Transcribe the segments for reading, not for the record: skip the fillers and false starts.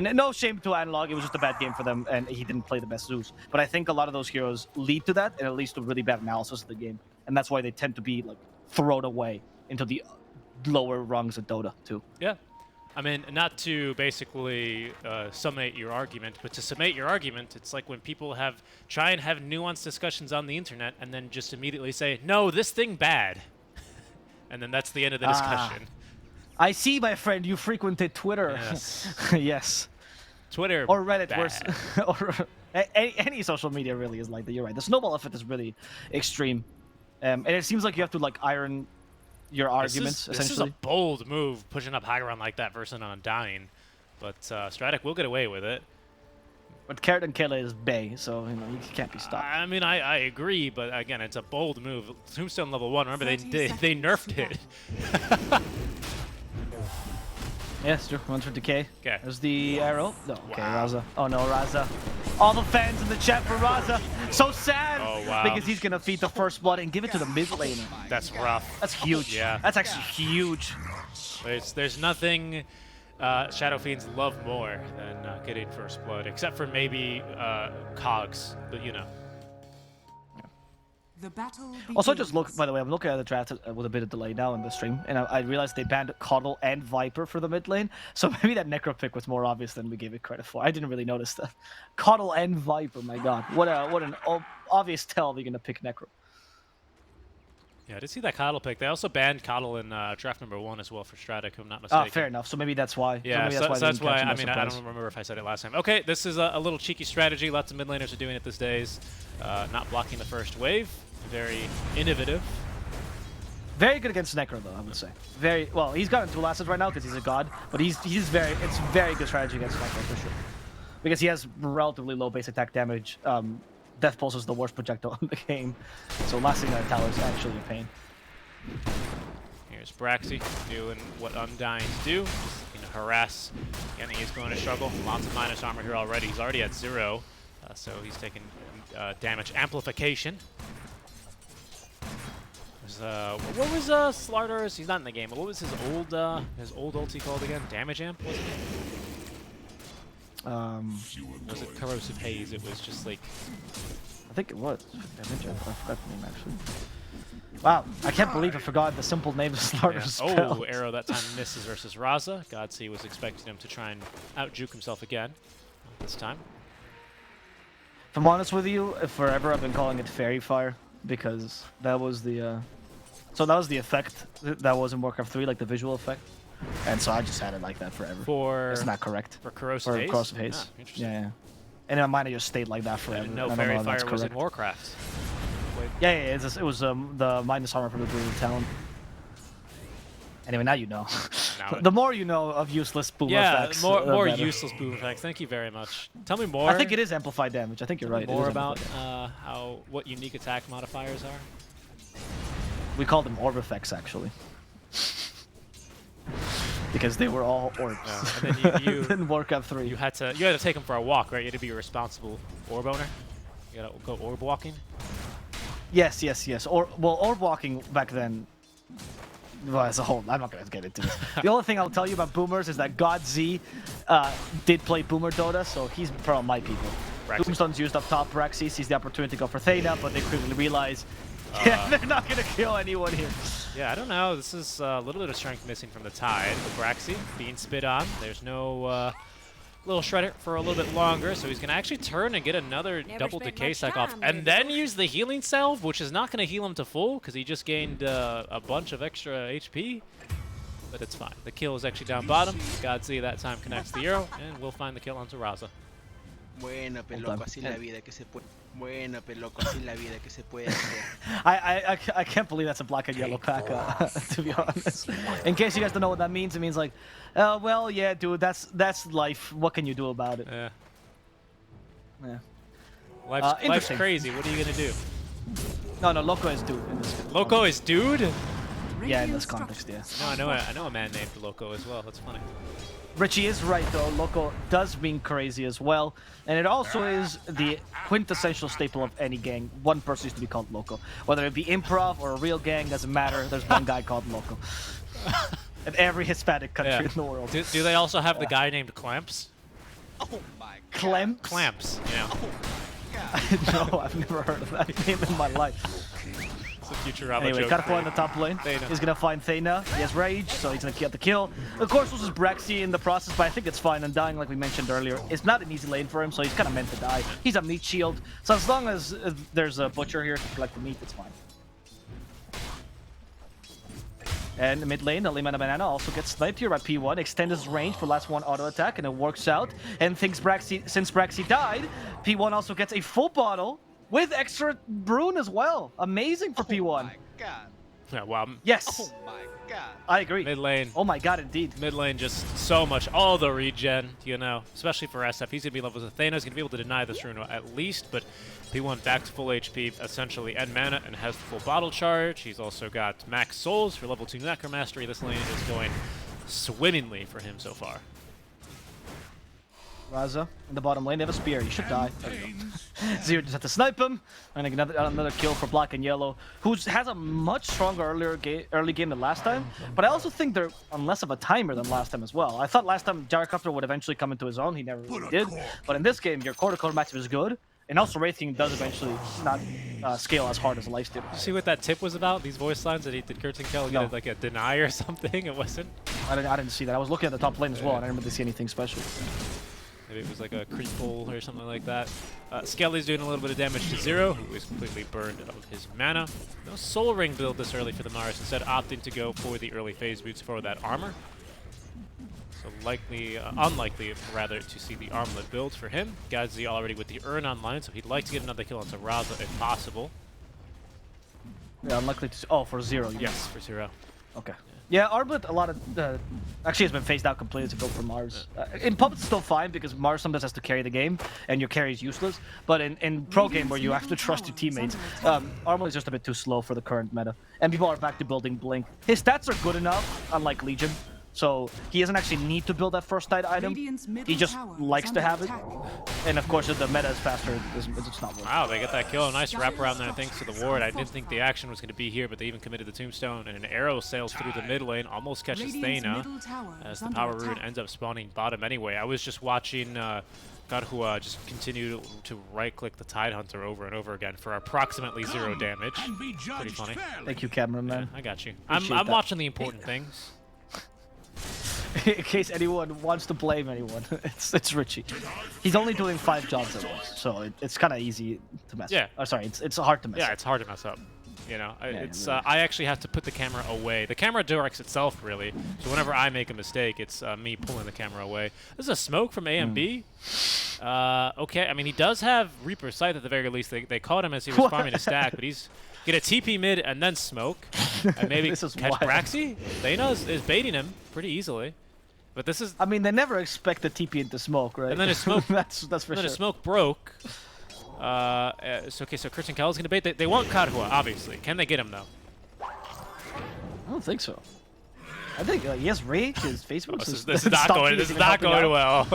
And no shame to Analog, it was just a bad game for them, and he didn't play the best Zeus. But I think a lot of those heroes lead to that, and it leads to really bad analysis of the game. And that's why they tend to be like thrown away into the lower rungs of Dota 2. Yeah. I mean, not to basically summate your argument, but to summate your argument, it's like when people try and have nuanced discussions on the internet and then just immediately say, no, this thing bad. And then that's the end of the discussion. I see, my friend, you frequented Twitter. Yes. Yes. Twitter or Reddit, bad. or any social media really is like that. You're right. The snowball effect is really extreme, and it seems like you have to like iron your arguments. This is a bold move, pushing up high ground like that versus Undying, but Stratyk will get away with it. But Carrot and Kayla is Bay, so you know you can't be stopped. I mean, I agree, but again, it's a bold move. Tombstone level 1. Remember, they nerfed it. Yes, true. 1 for decay. Okay. There's the arrow. No. Okay, wow. Raza. Oh no, Raza. All the fans in the chat for Raza. So sad. Oh wow. Because he's gonna feed the first blood and give it to the mid laner. That's rough. That's huge. Yeah. That's actually huge. There's nothing Shadow Fiends love more than getting first blood, except for maybe Cogs, but you know. The battle Also, just look, by the way, I'm looking at the draft with a bit of delay now in the stream, and I realized they banned Coddle and Viper for the mid lane, so maybe that Necro pick was more obvious than we gave it credit for. I didn't really notice that. Coddle and Viper, my god. What an obvious tell they're going to pick Necro. Yeah, I did see that Coddle pick. They also banned Coddle in draft number 1 as well for Stratyk, if I'm not mistaken. Oh, fair enough. So maybe that's why. Yeah, so that's why. I mean, I surprise. don't remember if I said it last time. Okay, this is a little cheeky strategy. Lots of mid laners are doing it these days. Not blocking the first wave. Very innovative. Very good against Necro, though, I would say. Very well. He's gotten 2 lasses right now because he's a god, but it's very good strategy against Necro for sure, because he has relatively low base attack damage. Death Pulse is the worst projectile in the game, so lasting on a tower is actually a pain. Here's Braxy doing what Undyings do, just harass. Again, he's going to struggle. Lots of minus armor here already. He's already at 0, so he's taking damage amplification. What was Slardar's? He's not in the game, but what was his old ulti called again? Damage amp, wasn't it? Was it Corrosive Haze? It was just like... I think it was. Damage amp. I forgot the name, actually. Wow, I can't believe I forgot the simple name of Slardar's spell. Oh, arrow that time misses versus Raza. Godsey was expecting him to try and out-juke himself again this time. If I'm honest with you, forever I've been calling it Fairy Fire, because that was the so that was the effect that was in Warcraft 3, like the visual effect, and so I just had it like that forever. It's not correct. For Corrosive Haze? Corrosive Haze. Ah, interesting. Yeah. And in my mind, it just stayed like that forever. I didn't know Fairy Fire was in correct. Warcraft. Yeah, it was the minus armor from the Blue Talon. Anyway, now you know. The more you know of useless boom effects. Yeah, more useless boom effects. Thank you very much. Tell me more. I think it is amplified damage. I think you're right. More about what unique attack modifiers are. We call them orb effects, actually. Because they were all orbs. Yeah. And then you in Warcraft 3. You had to take them for a walk, right? You had to be a responsible orb owner. You gotta go orb walking. Yes. Orb walking back then. Well, as a whole, I'm not gonna get into it. The only thing I'll tell you about boomers is that God Z did play boomer Dota, so he's from my people. Tombstone's used up top. Braxy sees the opportunity to go for Theta, but they quickly realize they're not gonna kill anyone here. Yeah, I don't know. This is a little bit of strength missing from the Tide. But Braxy being spit on. There's no little shredder for a little bit longer, so he's gonna actually turn and get another double decay stack off, and then use the healing salve, which is not gonna heal him to full because he just gained a bunch of extra HP. But it's fine. The kill is actually down bottom. Godsey that time connects the arrow, and we'll find the kill onto Raza. Bueno, peloco, así la vida que se puede. Bueno, peloco, así la vida que se puede hacer. I can't believe that's a black and yellow pack, to be honest. In case you guys don't know what that means, it means like, well, yeah, dude, that's life. What can you do about it? Yeah. Yeah. Life's crazy. What are you gonna do? No, Loco is dude in this. Loco is dude? Yeah, in this context, yeah. No, I know a man named Loco as well. That's funny. Richie is right, though. Loco does mean crazy as well. And it also is the quintessential staple of any gang. One person used to be called Loco. Whether it be improv or a real gang, doesn't matter. There's one guy called Loco. In every Hispanic country in the world. Do they also have the guy named Clamps? Oh my god. Clamps? Clamps, yeah. Oh my god. No, I've never heard of that name in my life. It's a Futurama Anyway, joke. Karpo in the top lane. Thena. He's gonna find Thena. He has Rage, so he's gonna get the kill. Of course, this is Braxy in the process, but I think it's fine. Undying, like we mentioned earlier, it's not an easy lane for him, so he's kind of meant to die. He's a meat shield, so as long as there's a Butcher here to collect the meat, it's fine. And mid lane, the Limana Banana also gets sniped here by P1, extend his range for last one auto attack, and it works out. And since Braxy died, P1 also gets a full bottle with extra Brune as well. Amazing for P1. Oh my god. Yeah, wow. Yes, Oh my god. I agree. Mid lane. Oh my god, indeed. Mid lane, just so much. All the regen, you know, especially for SF. He's going to be levels with Thana's going to be able to deny this rune at least, but P1 back to full HP, essentially, and mana, and has the full bottle charge. He's also got max souls for level 2 Necromastery. This lane is going swimmingly for him so far. Raza in the bottom lane, they have a spear. He should die. Zero just had to snipe him. And another kill for Black and Yellow, who has a much stronger early game than last time. But I also think they're on less of a timer than last time as well. I thought last time Gyrocopter would eventually come into his own. He never really did. But in this game, your quarter-code matchup is good. And also Wraith King does eventually not scale as hard as Lifesteal. You see what that tip was about? These voice lines that he did Curtin Kell get like a deny or something? It wasn't? I didn't see that. I was looking at the top lane as well, and I didn't really see anything special. Maybe it was like a creep pull or something like that. Skelly's doing a little bit of damage to Zero, who is completely burned out of his mana. No Soul Ring build this early for the Mars, instead opting to go for the early phase boots for that armor. So likely, unlikely rather, to see the armlet build for him. Gadzi already with the Urn online, so he'd like to get another kill onto Raza if possible. Yeah, unlikely to. Oh, for Zero. Yes, for Zero. Okay. Yeah, Arblet, a lot of actually has been phased out completely to go for Mars. In pub, it's still fine because Mars sometimes has to carry the game, and your carry is useless. But in pro game where you have to trust your teammates, Arblet is just a bit too slow for the current meta, and people are back to building Blink. His stats are good enough, unlike Legion, so he doesn't actually need to build that first night item. He just likes to have it. And of course, if the meta is faster, it's not worth it. Wow, they get that kill. Nice wraparound there thanks to the ward. I didn't think the action was going to be here, but they even committed the tombstone, and an arrow sails through the mid lane, almost catches Thena, as the power rune ends up spawning bottom anyway. I was just watching Garhua just continue to right-click the Tidehunter over and over again for approximately 0 damage. Pretty funny. Thank you, cameraman. Yeah, I got you. Appreciate I'm that. watching the important things. In case anyone wants to blame anyone, it's Richie. He's only doing 5 jobs at once, so it's kind of easy to mess. Yeah. Up. Oh, sorry, it's hard to mess. Yeah, up. it's hard to mess up. You know, it's really. I actually have to put the camera away. The camera directs itself, really. So whenever I make a mistake, it's me pulling the camera away. This is a smoke from AMB. Okay, I mean, he does have Reaper's Sight at the very least. They caught him as he was farming a stack, but he's gonna TP mid and then smoke. And maybe This is catch wild. Braxy. Thena is baiting him pretty easily. But this is... I mean, they never expect the TP into smoke, right? And then his smoke... that's for and sure. then his smoke broke. So Curtin Kell is gonna bait. They want Karhua, obviously. Can they get him, though? I don't think so. I think he has rage. His Facebook. This is not going well.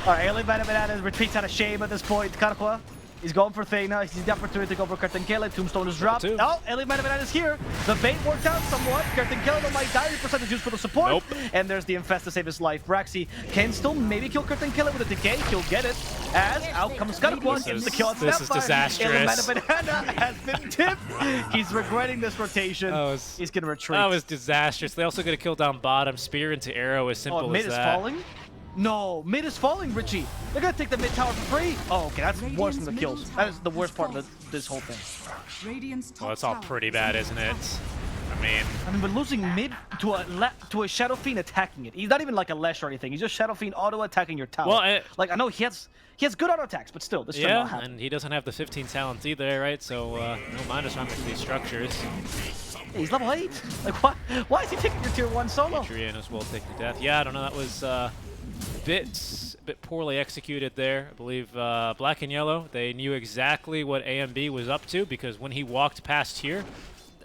Alright, Alien Banana retreats out of shame at this point. Karhua, he's going for Thena. He's the opportunity to go for Curtin Kell. Tombstone is dropped. Oh, Alien Banana is here. The bait worked out somewhat. Curtin Kell might die. 90% juice for the support. Nope. And there's the Infest to save his life. Braxy can still maybe kill Curtin Kell with a decay. He'll get it. As out comes Karhua. Gets the kill on This is Snapfire. disastrous. Alien Banana has been tipped. He's regretting this rotation. He's going to retreat. That was disastrous. They also get a kill down bottom. Spear into arrow, as simple as mid that. is falling? No, mid is falling, Richie. They're gonna take the mid tower for free. Oh, okay, that's worse than the kills. That is the worst part of this whole thing. Well, it's all pretty bad, isn't it? I mean, we're losing mid to a Shadow Fiend attacking it. He's not even like a Lesh or anything. He's just Shadow Fiend auto attacking your tower. Well, like I know he has good auto attacks, but still, this should not happen. and he doesn't have the 15 talents either, right? So no minus on these structures. Hey, he's level 8. Like why is he taking your tier 1 solo? Adrian as well taking death. Yeah, I don't know. That was a bit poorly executed there. I believe Black and Yellow, they knew exactly what AMB was up to, because when he walked past here,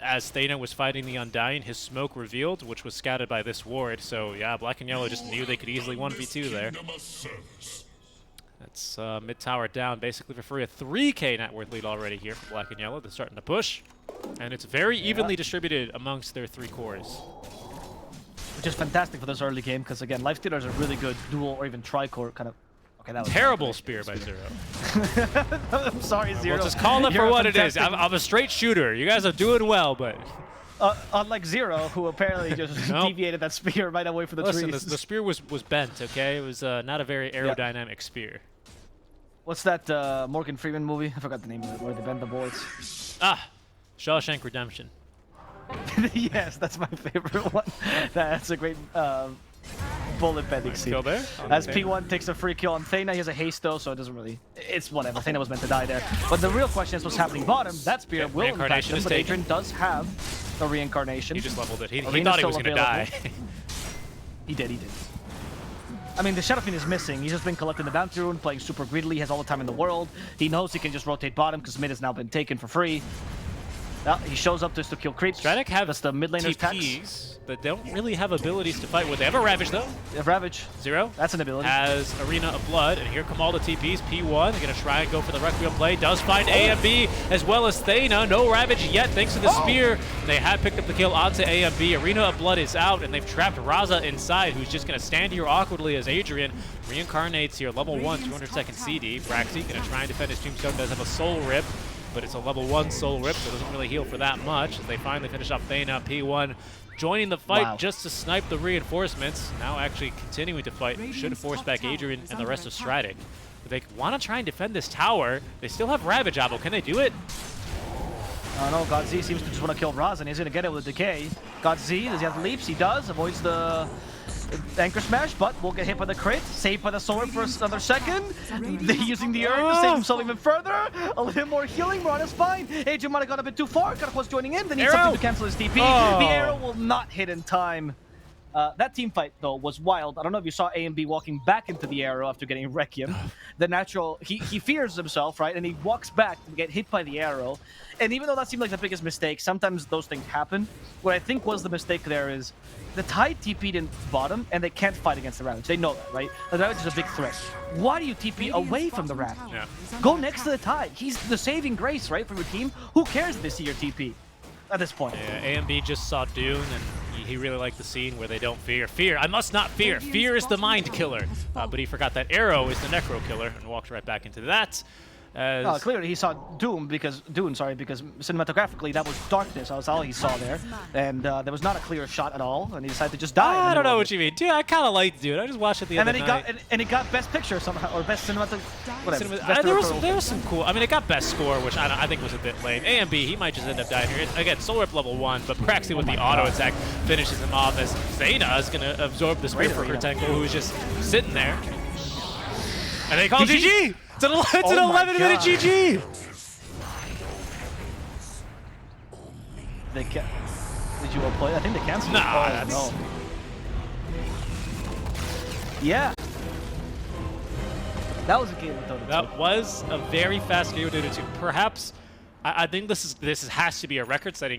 as Thena was fighting the Undying, his smoke revealed, which was scouted by this ward. So yeah, Black and Yellow just knew they could easily 1v2 there. That's mid tower down basically for free. A 3k net worth lead already here for Black and Yellow. They're starting to push, and it's very evenly distributed amongst their 3 cores. Which is fantastic for this early game, because again, Lifestealers are really good dual or even tri-core kind of Okay, that was Terrible spear by Zero. I'm sorry, Zero. We'll just call it You're for a what it is. fantastic- I'm a straight shooter. You guys are doing well, but unlike Zero, who apparently just Nope. deviated that spear right away from the listen, trees. the spear was bent, okay? It was not a very aerodynamic spear. What's that Morgan Freeman movie? I forgot the name of it, where they bend the boards. Ah, Shawshank Redemption. Yes, that's my favorite one. That's a great bullet bending scene. Kill there? As P1 takes a free kill on Thana, he has a haste though, so it doesn't really... It's whatever. Thana was meant to die there. But the real question is what's happening bottom. That spear will impact Reincarnation him, is but taken. Adrian does have a reincarnation. He just leveled it. He Arena's thought he was still going to die. He did. I mean, the Shadow Fiend is missing. He's just been collecting the bounty rune, playing super greedily, has all the time in the world. He knows he can just rotate bottom because mid has now been taken for free. He shows up just to kill creeps. Stratyk have That's the mid laner's tax. TPs, but they don't really have abilities to fight with. They have a Ravage, though. Ravage. Zero. That's an ability. Has Arena of Blood, and here come all the TPs. P1, they're going to try and go for the Requiem play. Does find AMB as well as Thana. No Ravage yet, thanks to the spear. They have picked up the kill onto AMB. Arena of Blood is out, and they've trapped Raza inside, who's just going to stand here awkwardly as Adrian reincarnates here. Level 1, 200-second CD. Braxy going to try and defend his Tombstone. Does have a Soul Rip, but it's a level 1 Soul Rip, so it doesn't really heal for that much. As they finally finish off Thana. P1 joining the fight just to snipe the reinforcements. Now actually continuing to fight. Should force back Adrian and the rest of Stratyk. But they want to try and defend this tower. They still have Ravage, Abo. Can they do it? I don't know. GodZ seems to just want to kill Raza, and he's going to get it with a decay. GodZ, does he have leaps? He does. Avoids the Anchor Smash, but will get hit by the crit. Saved by the sword for another second. Using the urn to save himself even further. A little more healing. Ron is fine. Adrian might have gone a bit too far. Karakw's joining in. They need something to cancel his TP. The arrow will not hit in time. That team fight, though, was wild. I don't know if you saw A and B walking back into the arrow after getting Requiem. The natural... He fears himself, right? And he walks back to get hit by the arrow. And even though that seemed like the biggest mistake, sometimes those things happen. What I think was the mistake there is the Tide TP'd in bottom, and they can't fight against the Ravage. They know that, right? The Ravage is a big threat. Why do you TP away from the Ravage? Yeah. Go next to the Tide. He's the saving grace, right, for your team. Who cares if they see your TP at this point? Yeah, AMB just saw Dune, and he really liked the scene where they don't fear. Fear, I must not fear. Fear is the mind killer. But he forgot that arrow is the necro killer and walked right back into that. Clearly he saw Dune because cinematographically that was darkness. That was all he saw there, and there was not a clear shot at all. And he decided to just die. I don't know what you mean, dude. I kind of liked Dune. I just watched it the other night. And he got best picture somehow, or best cinematography. Whatever. There was some cool. I mean, it got best score, which I think was a bit lame. AMB, he might just end up dying here. Again, Soul Rip level 1, but Braxy with the auto attack finishes him off as Thana is going to absorb the spear for Kurtenko, who's just sitting there. And they call GG! It's an 11-minute GG! Did you all play? I think they canceled. Nah, that's... No. Yeah. That was a game with Dota2. That was a very fast game with Dota2. Perhaps, I think this has to be a record-setting